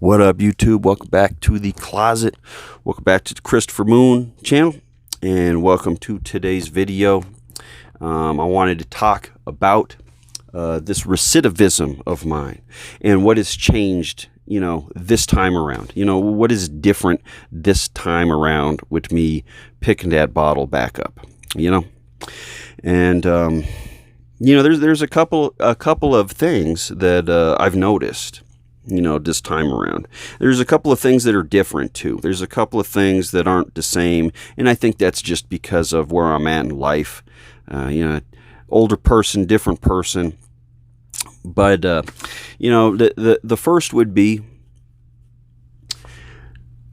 What up, YouTube? Welcome back to the closet. Welcome back to the Christopher Moon channel, and welcome to today's video. I wanted to talk about this recidivism of mine and what has changed, this time around. What is different this time around with me picking that bottle back up, and there's a couple of things that I've noticed. This time around. There's a couple of things that are different too. There's a couple of things that aren't the same, and I think that's just because of where I'm at in life. Older person, different person. But the first would be,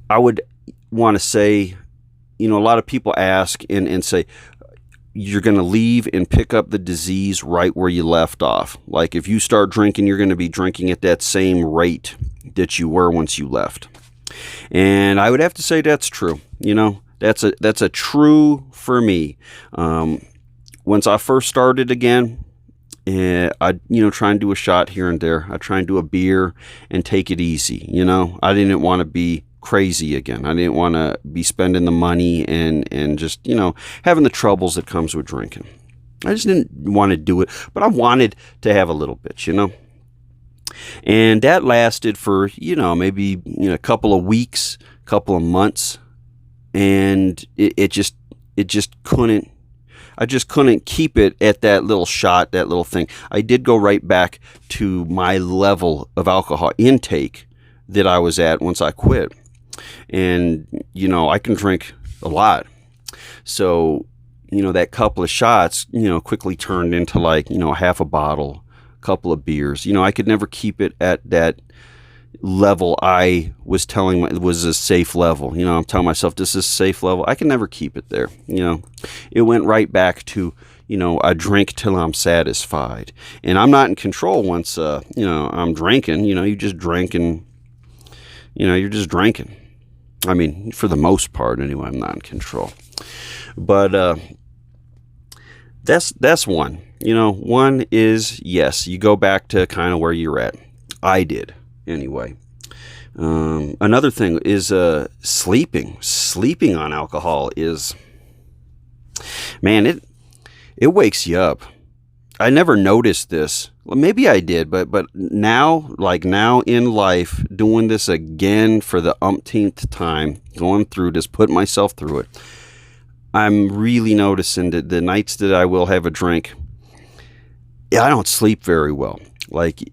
I would want to say, a lot of people ask and say, you're going to leave and pick up the disease right where you left off. Like if you start drinking, you're going to be drinking at that same rate that you were once you left. And I would have to say that's true. That's a true for me. Once I first started again, I try and do a shot here and there. I try and do a beer and take it easy. I didn't want to be crazy again. I didn't want to be spending the money and just, having the troubles that comes with drinking. I just didn't want to do it, but I wanted to have a little bit, And that lasted for, maybe, a couple of weeks, couple of months. And it just couldn't, I just couldn't keep it at that little shot, that little thing. I did go right back to my level of alcohol intake that I was at once I quit. And, I can drink a lot. So, that couple of shots, quickly turned into like, half a bottle, a couple of beers. I could never keep it at that level I was telling was a safe level. I'm telling myself this is a safe level. I can never keep it there. It went right back to, I drink till I'm satisfied. And I'm not in control once, I'm drinking. You just drink and, you're just drinking. I mean, for the most part, anyway, I'm not in control. But that's one. One is, yes, you go back to kind of where you're at. I did, anyway. Another thing is sleeping. Sleeping on alcohol is, man, it wakes you up. I never noticed this. Well, maybe I did, but now in life, doing this again for the umpteenth time, going through this, putting myself through it, I'm really noticing that the nights that I will have a drink, I don't sleep very well. Like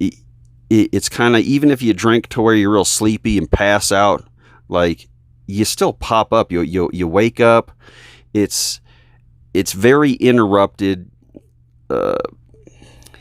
it's kind of, even if you drink to where you're real sleepy and pass out, like you still pop up. You wake up. It's very interrupted.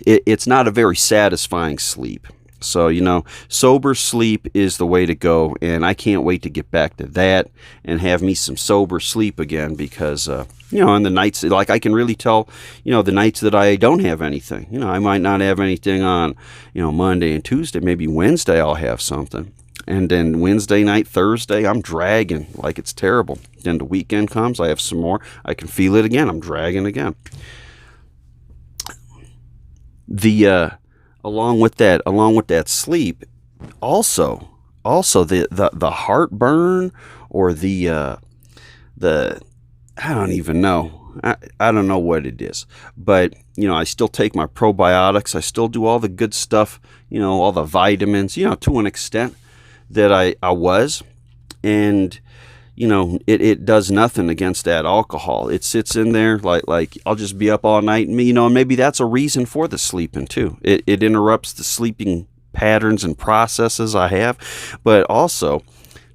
It's not a very satisfying sleep. So, sober sleep is the way to go. And I can't wait to get back to that and have me some sober sleep again because, on the nights, like I can really tell, the nights that I don't have anything, I might not have anything on, Monday and Tuesday, maybe Wednesday I'll have something. And then Wednesday night, Thursday, I'm dragging like it's terrible. Then the weekend comes, I have some more. I can feel it again. I'm dragging again. Along with that sleep, also the heartburn or the I don't even know. I don't know what it is, but I still take my probiotics. I still do all the good stuff, all the vitamins, to an extent that I was, and it does nothing against that alcohol. It sits in there like I'll just be up all night, and maybe that's a reason for the sleeping too. It interrupts the sleeping patterns and processes I have, but also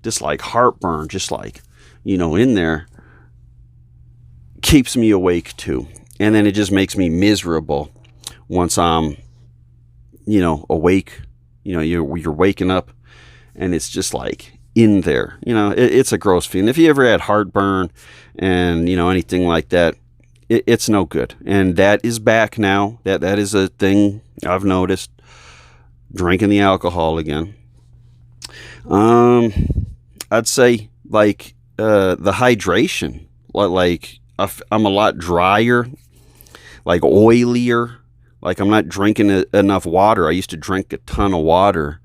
just like heartburn, just like in there, keeps me awake too. And then it just makes me miserable once I'm awake. You're waking up and it's just like in there, it's a gross feeling. If you ever had heartburn and, anything like that, it's no good. And that is back now. That is a thing I've noticed, drinking the alcohol again. I'd say like, the hydration, like I'm a lot drier, like oilier. Like I'm not drinking enough water. I used to drink a ton of water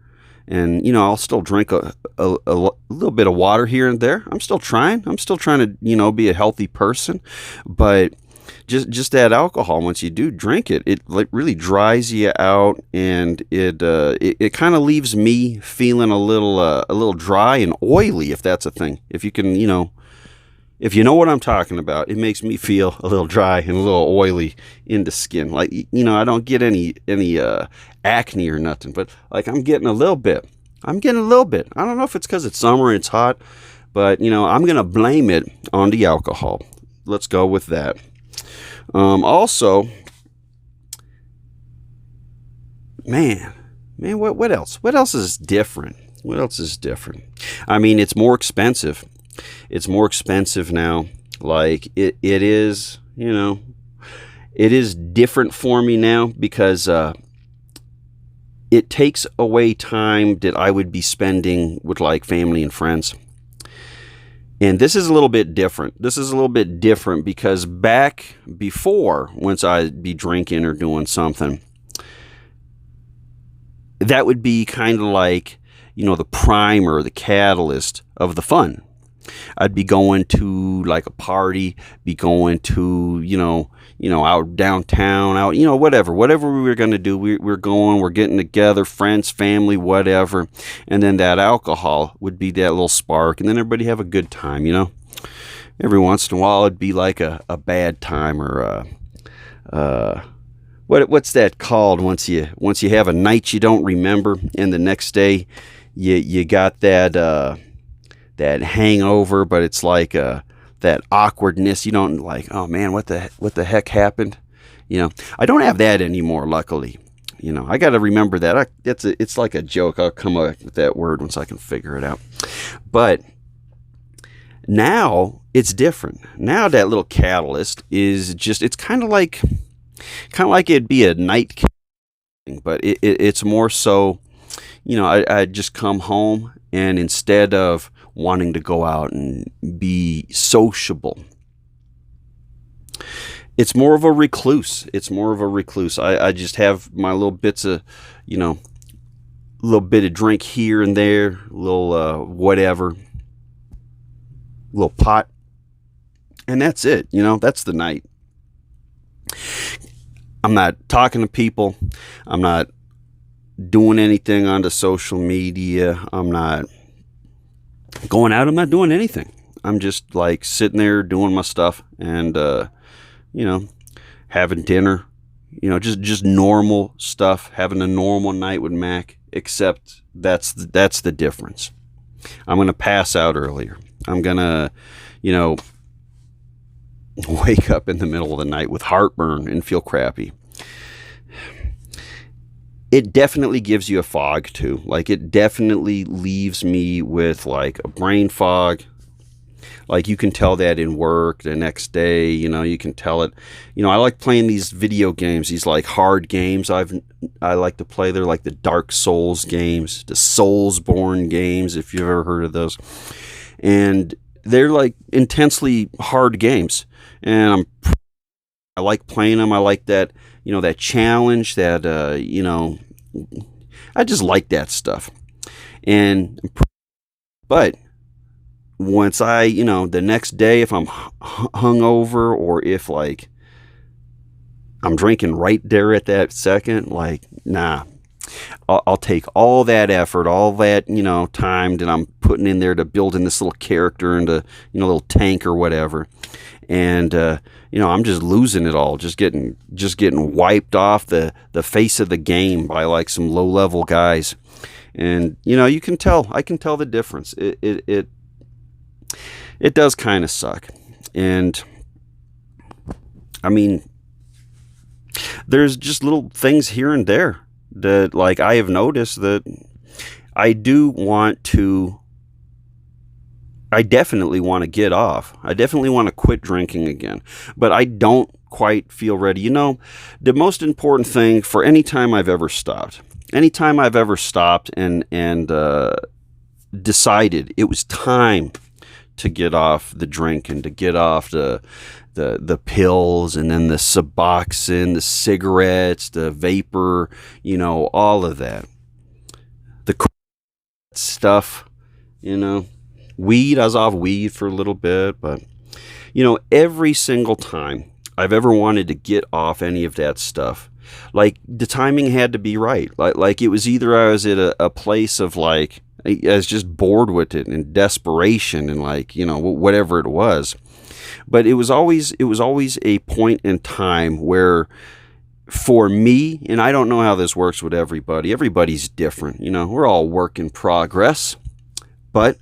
And, I'll still drink a little bit of water here and there. I'm still trying. To, be a healthy person. But just that alcohol, once you do drink it, it like really dries you out, and it kind of leaves me feeling a little dry and oily, if that's a thing. If you can, if you know what I'm talking about, it makes me feel a little dry and a little oily in the skin. Like, I don't get any acne or nothing, but like I'm getting a little bit. I don't know if it's because it's summer and it's hot, but I'm gonna blame it on the alcohol. Let's go with that. Also, man, what else? What else is different? I mean, it's more expensive. It's more expensive now. Like it is, it is different for me now because it takes away time that I would be spending with like family and friends. And this is a little bit different. Because back before, once I'd be drinking or doing something, that would be kind of like, the primer, the catalyst of the fun. I'd be going to like a party, be going to, out downtown, out, whatever we were going to do. We're getting together, friends, family, whatever. And then that alcohol would be that little spark, and then everybody have a good time, Every once in a while it'd be like a bad time, or what's that called once you have a night you don't remember, and the next day you got that hangover, but it's like that awkwardness. You don't like, oh man, what the heck happened? I don't have that anymore, luckily. I got to remember that. It's like a joke. I'll come up with that word once I can figure it out. But now it's different. Now that little catalyst is just, it's kind of like it'd be a night thing, but it's more so, I'd just come home, and instead of wanting to go out and be sociable, it's more of a recluse. I just have my little bits of, little bit of drink here and there, little whatever, little pot, and that's it. That's the night. I'm not talking to people. I'm not doing anything on the social media. I'm not going out. I'm not doing anything. I'm just like sitting there doing my stuff, and having dinner, just normal stuff, having a normal night with Mac, except that's the difference. I'm going to pass out earlier. I'm going to, wake up in the middle of the night with heartburn and feel crappy. It definitely gives you a fog too. Like, it definitely leaves me with like a brain fog. Like, you can tell that in work the next day, you can tell it. I like playing these video games, these like hard games I like to play. They're like the Dark Souls games, the Soulsborne games, if you've ever heard of those. And they're like intensely hard games. And I like playing them. I like that, that challenge, that, I just like that stuff. But once I, the next day, if I'm hungover, or if like I'm drinking right there at that second, like, nah, I'll take all that effort, all that, time that I'm putting in there to building this little character into, little tank or whatever. And, I'm just losing it all, just getting wiped off the face of the game by like some low level guys. And, I can tell the difference. It does kind of suck. And I mean, there's just little things here and there that, like, I have noticed that I definitely want to get off. I definitely want to quit drinking again, but I don't quite feel ready. The most important thing for any time I've ever stopped and decided it was time to get off the drink and to get off the pills, and then the Suboxone, the cigarettes, the vapor, all of that. stuff, you know. Weed, I was off weed for a little bit, but, you know, every single time I've ever wanted to get off any of that stuff, like, the timing had to be right. Like it was either I was at a place of, like, I was just bored with it and desperation and, like, you know, whatever it was. But it was always a point in time where, for me, and I don't know how this works with everybody. Everybody's different. You know, we're all work in progress. But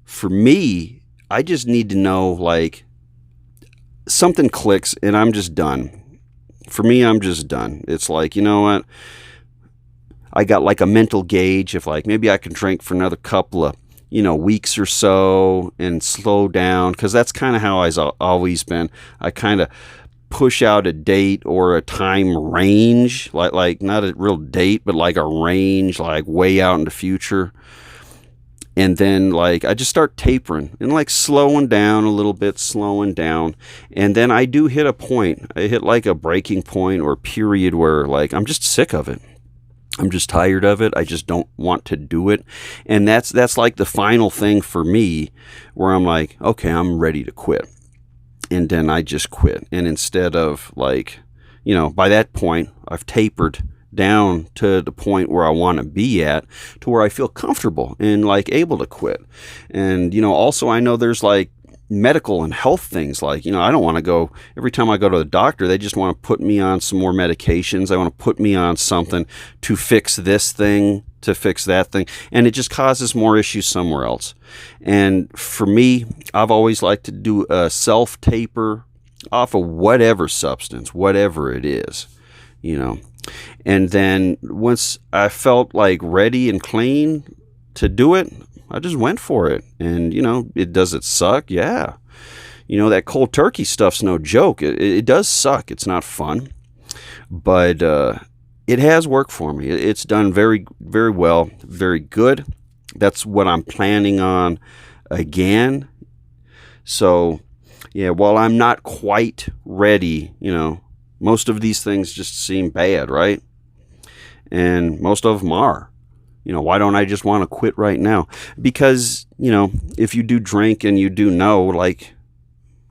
for me, I just need to know, like, something clicks and I'm just done. For me, I'm just done. It's like, you know what? I got like a mental gauge of, like, maybe I can drink for another couple of, you know, weeks or so and slow down, because that's kind of how I've always been. I kind of push out a date or a time range, like not a real date, but like a range, like way out in the future. And then, like, I just start tapering and, like, slowing down a little bit, slowing down. And then I do hit a point. I hit like a breaking point or period where, like, I'm just sick of it. I'm just tired of it. I just don't want to do it. And that's like the final thing for me, where I'm like, okay, I'm ready to quit. And then I just quit. And instead of, like, you know, by that point, I've tapered down to the point where I want to be at, to where I feel comfortable and, like, able to quit. And, you know, also I know there's, like, medical and health things, like, you know, I don't want to go, every time I go to the doctor, they just want to put me on some more medications. They want to put me on something to fix this thing, to fix that thing, and it just causes more issues somewhere else. And for me, I've always liked to do a self taper off of whatever substance, whatever it is, you know. And then once I felt, like, ready and clean to do it, I just went for it. And, you know, does it suck? Yeah. You know, that cold turkey stuff's no joke. It does suck. It's not fun. But it has worked for me. It's done very, very well, very good. That's what I'm planning on again. So, yeah, while I'm not quite ready, you know, most of these things just seem bad, right? And most of them are. You know, why don't I just want to quit right now? Because, you know, if you do drink and you do know, like,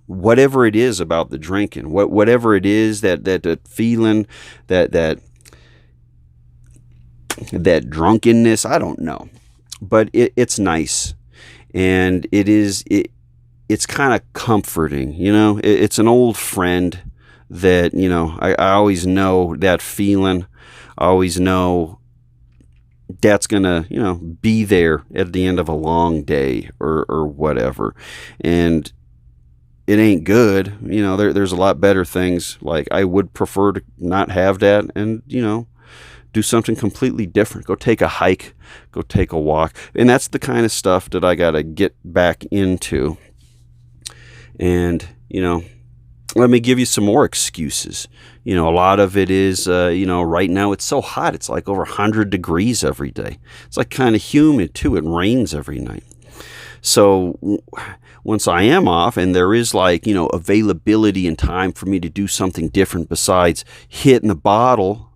whatever it is about the drinking, whatever it is, that feeling, that drunkenness, I don't know. But it's nice. And it's kind of comforting, you know? It's an old friend that, you know, I always know that feeling. I always know that's gonna, you know, be there at the end of a long day or whatever. And it ain't good, you know. There's a lot better things. Like, I would prefer to not have that and, you know, do something completely different. Go take a hike, go take a walk. And that's the kind of stuff that I gotta get back into. And, you know, let me give you some more excuses. You know, a lot of it is, you know, right now it's so hot. It's like over 100 degrees every day. It's like kind of humid too. It rains every night. So once I am off and there is, like, you know, availability and time for me to do something different besides hitting the bottle,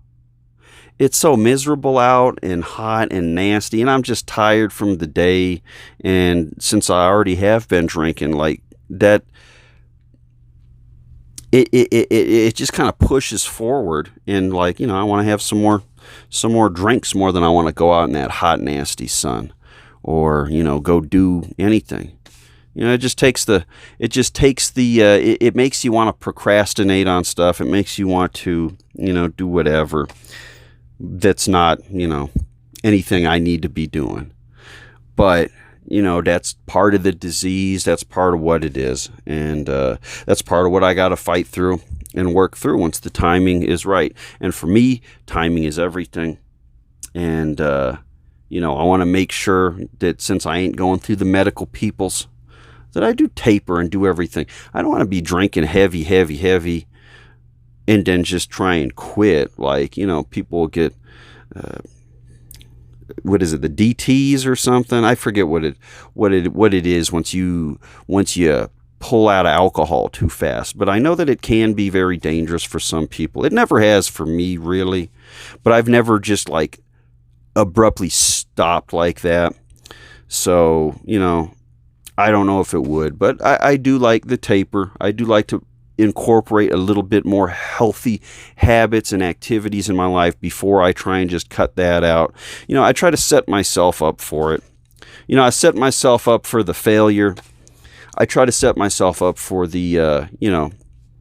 it's so miserable out and hot and nasty. And I'm just tired from the day. And since I already have been drinking, like, that, it just kind of pushes forward, and, like, you know, I want to have some more drinks more than I want to go out in that hot, nasty sun, or, you know, go do anything. You know, it makes you want to procrastinate on stuff. It makes you want to, you know, do whatever that's not, you know, anything I need to be doing. But, you know, that's part of the disease. That's part of what it is. And that's part of what I got to fight through and work through once the timing is right. And for me, timing is everything. And, you know, I want to make sure that since I ain't going through the medical peoples, that I do taper and do everything. I don't want to be drinking heavy, and then just try and quit. Like, you know, people get... what is it, the DTs or something? I forget what it is once you pull out of alcohol too fast. But I know that it can be very dangerous for some people. It never has for me, really. But I've never just, like, abruptly stopped like that. So, I don't know if it would, but I do like the taper. I do like to incorporate a little bit more healthy habits and activities in my life before I try and just cut that out. I try to set myself up for it. I set myself up for the failure. I try to set myself up for the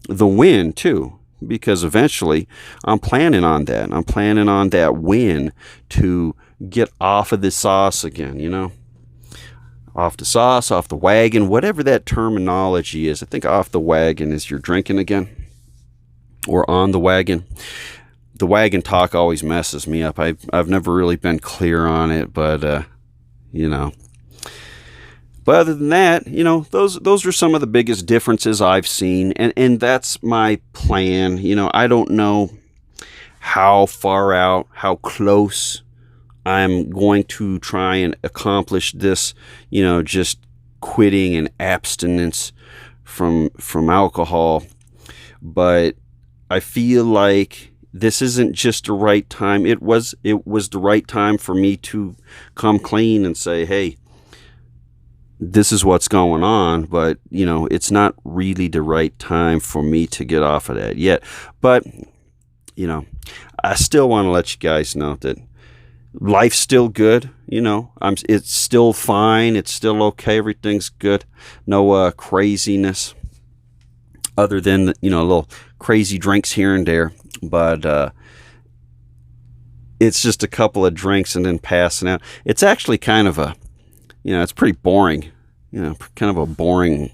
win too, because eventually I'm planning on that. I'm planning on that win to get off of the sauce again, off the sauce, off the wagon, whatever that terminology is. I think off the wagon is you're drinking again, or on the wagon. The wagon talk always messes me up. I've never really been clear on it, but But other than that, those are some of the biggest differences I've seen, and that's my plan. I don't know how far out, how close I'm going to try and accomplish this, just quitting and abstinence from alcohol. But I feel like this isn't just the right time. It was the right time for me to come clean and say, hey, this is what's going on, but it's not really the right time for me to get off of that yet. But I still want to let you guys know that life's still good. It's still fine. It's still okay. Everything's good. No craziness, other than little crazy drinks here and there. But it's just a couple of drinks and then passing out. It's actually kind of it's pretty boring, kind of a boring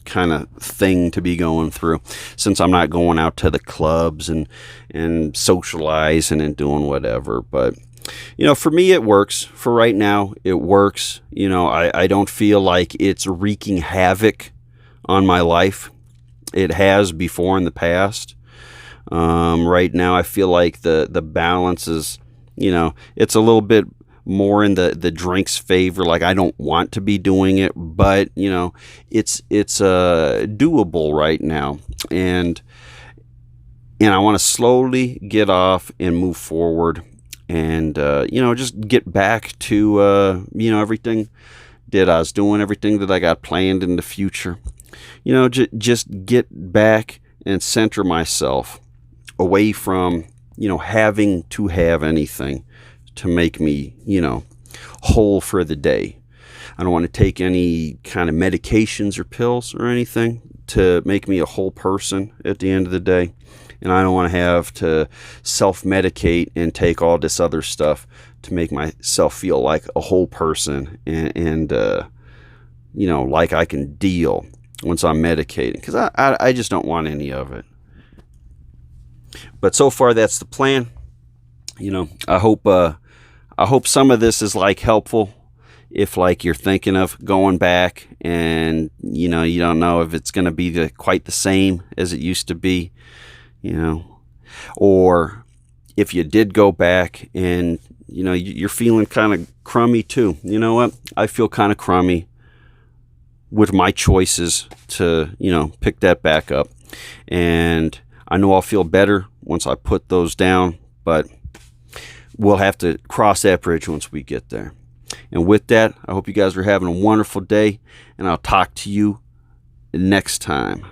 kind of thing to be going through, since I'm not going out to the clubs and socializing and doing whatever. But, for me, it works. For right now, it works. I don't feel like it's wreaking havoc on my life. It has before in the past. Right now, I feel like the balance is, it's a little bit more in the drink's favor. Like, I don't want to be doing it, but it's doable right now, and I want to slowly get off and move forward, and just get back to everything that I was doing, everything that I got planned in the future. Just get back and center myself away from having to have anything to make me, whole for the day. I don't want to take any kind of medications or pills or anything to make me a whole person at the end of the day. And I don't want to have to self-medicate and take all this other stuff to make myself feel like a whole person and like I can deal once I'm medicating, because I just don't want any of it. But so far, that's the plan. I hope some of this is helpful. If you're thinking of going back and you don't know if it's going to be quite the same as it used to be, or if you did go back and you're feeling kind of crummy too. You know what? I feel kind of crummy with my choices to pick that back up, and I know I'll feel better once I put those down, but we'll have to cross that bridge once we get there. And with that, I hope you guys are having a wonderful day, and I'll talk to you next time.